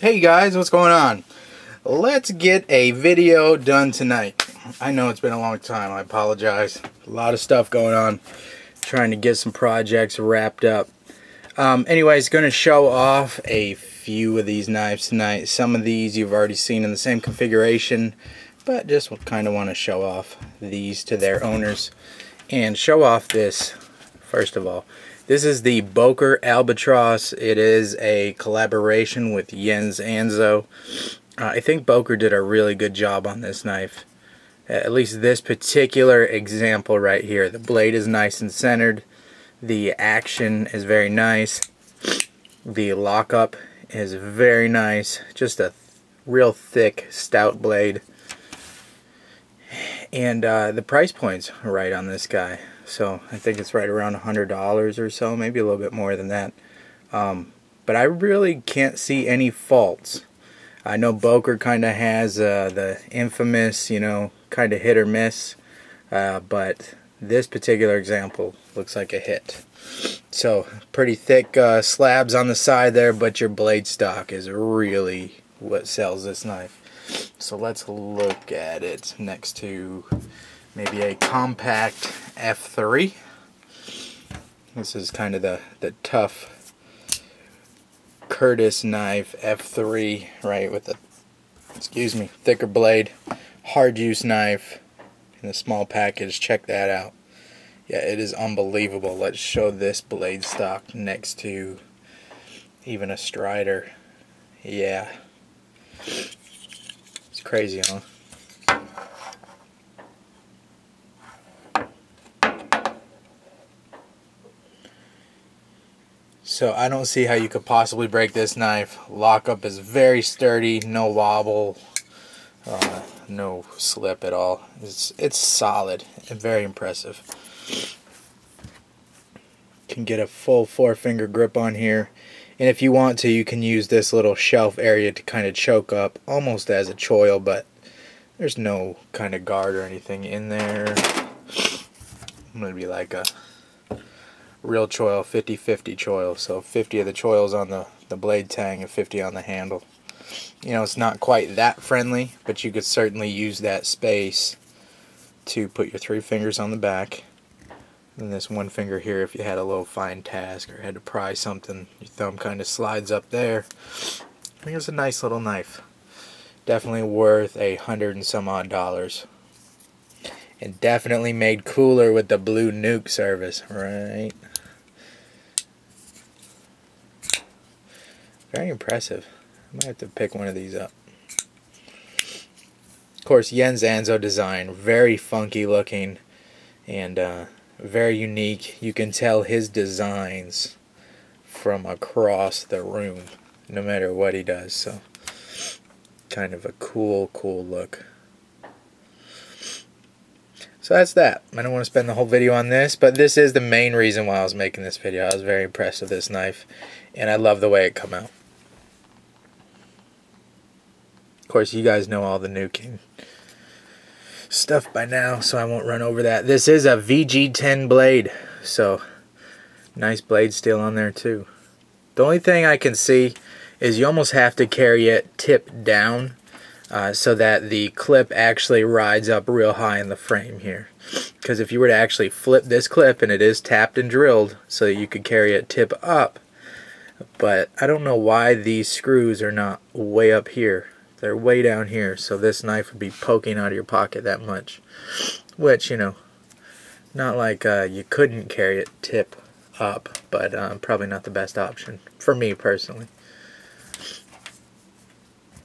Hey guys, what's going on? Let's get a video done tonight. I know it's been a long time, I apologize. A lot of stuff going on, trying to get some projects wrapped up. Anyways, going to show off a few of these knives tonight. Some of these you've already seen in the same configuration, but just kind of want to show off these to their owners. And show off this, first of all. This is the Boker Albatross. It is a collaboration with Jens Anso. I think Boker did a really good job on this knife. At least this particular example right here. The blade is nice and centered. The action is very nice. The lockup is very nice. Just a real thick, stout blade. And the price point's right on this guy. So I think it's right around $100 or so, maybe a little bit more than that. But I really can't see any faults. I know Boker kind of has the infamous, kind of hit or miss. But this particular example looks like a hit. So pretty thick slabs on the side there, but your blade stock is really what sells this knife. So let's look at it next to maybe a compact F3. This is kind of the tough Curtis knife F3, right, with the, thicker blade, hard use knife in a small package. Check that out. Yeah, it is unbelievable. Let's show this blade stock next to even a Strider. Yeah. It's crazy, huh? So I don't see how you could possibly break this knife. Lockup is very sturdy, no wobble, no slip at all. It's solid and very impressive. Can get a full 4-finger grip on here, and if you want to, you can use this little shelf area to kind of choke up, almost as a choil, but there's no kind of guard or anything in there. I'm gonna be like a real choil, 50-50 choil, so 50 of the choils on the blade tang and 50 on the handle. It's not quite that friendly, but you could certainly use that space to put your 3 fingers on the back, and this 1 finger here if you had a little fine task or had to pry something. Your thumb kind of slides up there. I think it's a nice little knife. Definitely worth $100 and some odd. And definitely made cooler with the Blue Nuke service, right? Very impressive. I might have to pick one of these up. Of course, Jens Anso design, very funky looking and very unique. You can tell his designs from across the room, no matter what he does. So, kind of a cool look. So that's that. I don't want to spend the whole video on this, but this is the main reason why I was making this video. I was very impressed with this knife, and I love the way it come out. Of course, you guys know all the nuking stuff by now, so I won't run over that. This is a VG10 blade, so nice blade steel on there too. The only thing I can see is you almost have to carry it tip down so that the clip actually rides up real high in the frame here. Because if you were to actually flip this clip, and it is tapped and drilled so that you could carry it tip up, but I don't know why these screws are not way up here. They're way down here, so this knife would be poking out of your pocket that much. Which, not like you couldn't carry it tip up, but probably not the best option for me personally.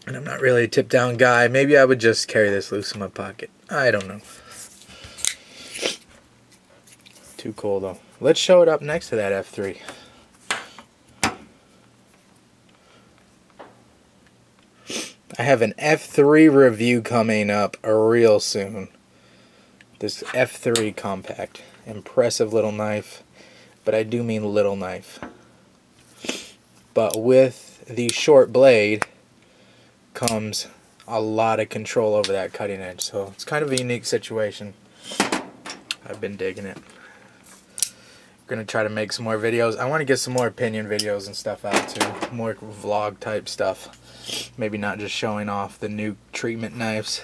And I'm not really a tip down guy. Maybe I would just carry this loose in my pocket. I don't know. Too cool though. Let's show it up next to that F3. I have an F3 review coming up real soon. This F3 compact. Impressive little knife. But I do mean little knife. But with the short blade comes a lot of control over that cutting edge. So it's kind of a unique situation. I've been digging it. gonna try to make some more videos. I want to get some more opinion videos and stuff out too, more vlog type stuff. Maybe not just showing off the new treatment knives.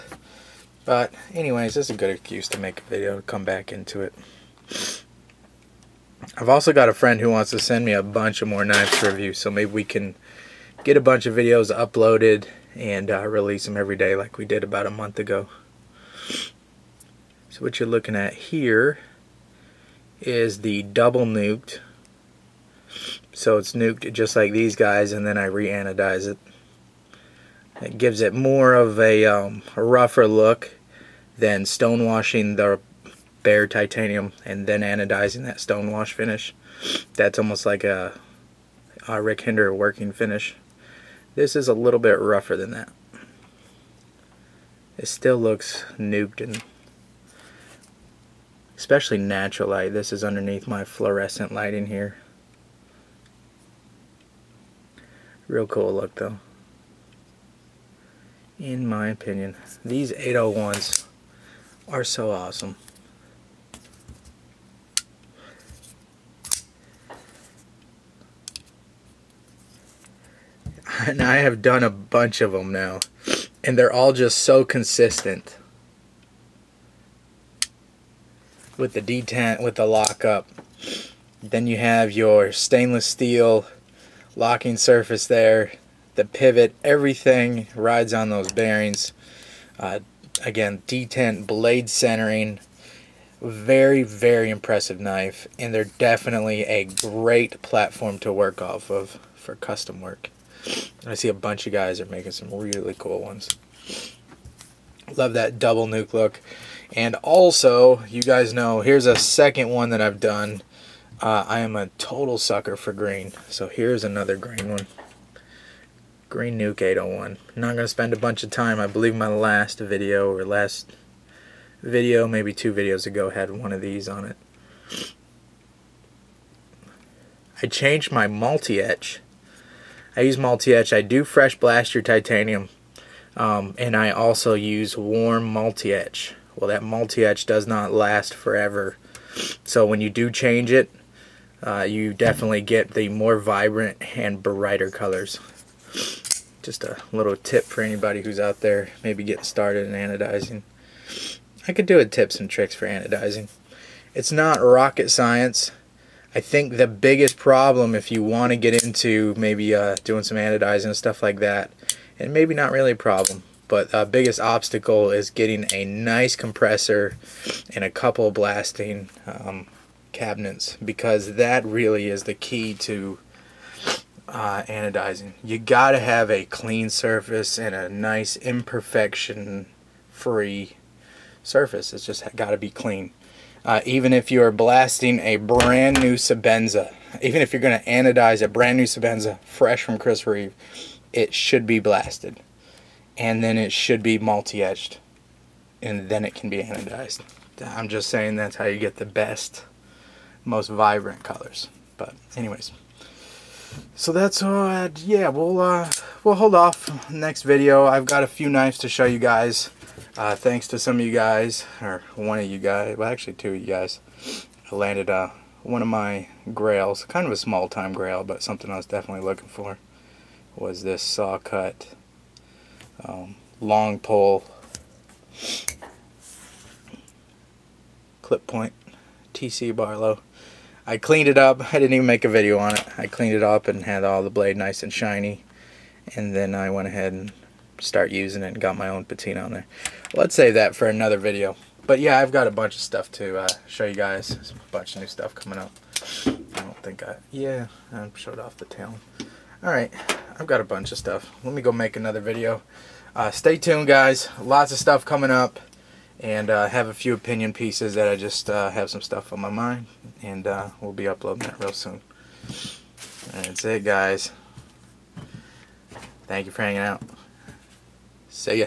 But anyways, this is a good excuse to make a video, to come back into it. I've also got a friend who wants to send me a bunch of more knives to review, so maybe we can get a bunch of videos uploaded and release them every day like we did about a month ago. So what you're looking at here is the double nuked. So it's nuked just like these guys, and then I re-anodize it. It gives it more of a rougher look than stonewashing the bare titanium and then anodizing that stonewash finish. That's almost like a Rick Hinder working finish. This is a little bit rougher than that. It still looks nuked, and especially natural light. This is underneath my fluorescent lighting here. Real cool look though, in my opinion. These 801s are so awesome. And I have done a bunch of them now, and they're all just so consistent with the detent, with the lockup. Then you have your stainless steel locking surface there, the pivot, everything rides on those bearings. Again, detent, blade centering, very, very impressive knife, and they're definitely a great platform to work off of for custom work. I see a bunch of guys are making some really cool ones. Love that double nuke look. And also, you guys know, here's a second one that I've done. I am a total sucker for green. So here's another green one. Green Nuke 801. Not going to spend a bunch of time. I believe my last video, maybe 2 videos ago, had one of these on it. I changed my multi-etch. I use multi-etch. I do fresh blast your titanium, and I also use warm multi-etch. Well, that multi-etch does not last forever, so when you do change it, you definitely get the more vibrant and brighter colors. Just a little tip for anybody who's out there maybe getting started in anodizing. I could do a tips and tricks for anodizing. It's not rocket science. I think the biggest problem, if you want to get into maybe doing some anodizing and stuff like that, and maybe not really a problem, but the biggest obstacle is getting a nice compressor and a couple blasting cabinets, because that really is the key to anodizing. You gotta have a clean surface and a nice imperfection free surface. It's just gotta be clean. Even if you are blasting a brand new Sebenza, even if you're going to anodize a brand new Sebenza fresh from Chris Reeve, it should be blasted, and then it should be multi-etched, and then it can be anodized. I'm just saying that's how you get the best, most vibrant colors. But anyways, so that's yeah, we'll hold off next video. I've got a few knives to show you guys. Thanks to some of you guys, or one of you guys, well actually 2 of you guys, I landed one of my grails, kind of a small time grail, but something I was definitely looking for, was this saw cut long pole clip point TC Barlow. I cleaned it up. I didn't even make a video on it. I cleaned it up and had all the blade nice and shiny, and then I went ahead and start using it and got my own patina on there. Let's save that for another video. But yeah, I've got a bunch of stuff to show you guys. There's a bunch of new stuff coming up. I don't think I showed off the tail. Alright, I've got a bunch of stuff. Let me go make another video. Stay tuned, guys. Lots of stuff coming up, and have a few opinion pieces that I just have some stuff on my mind, and we'll be uploading that real soon. That's it, guys. Thank you for hanging out. See ya.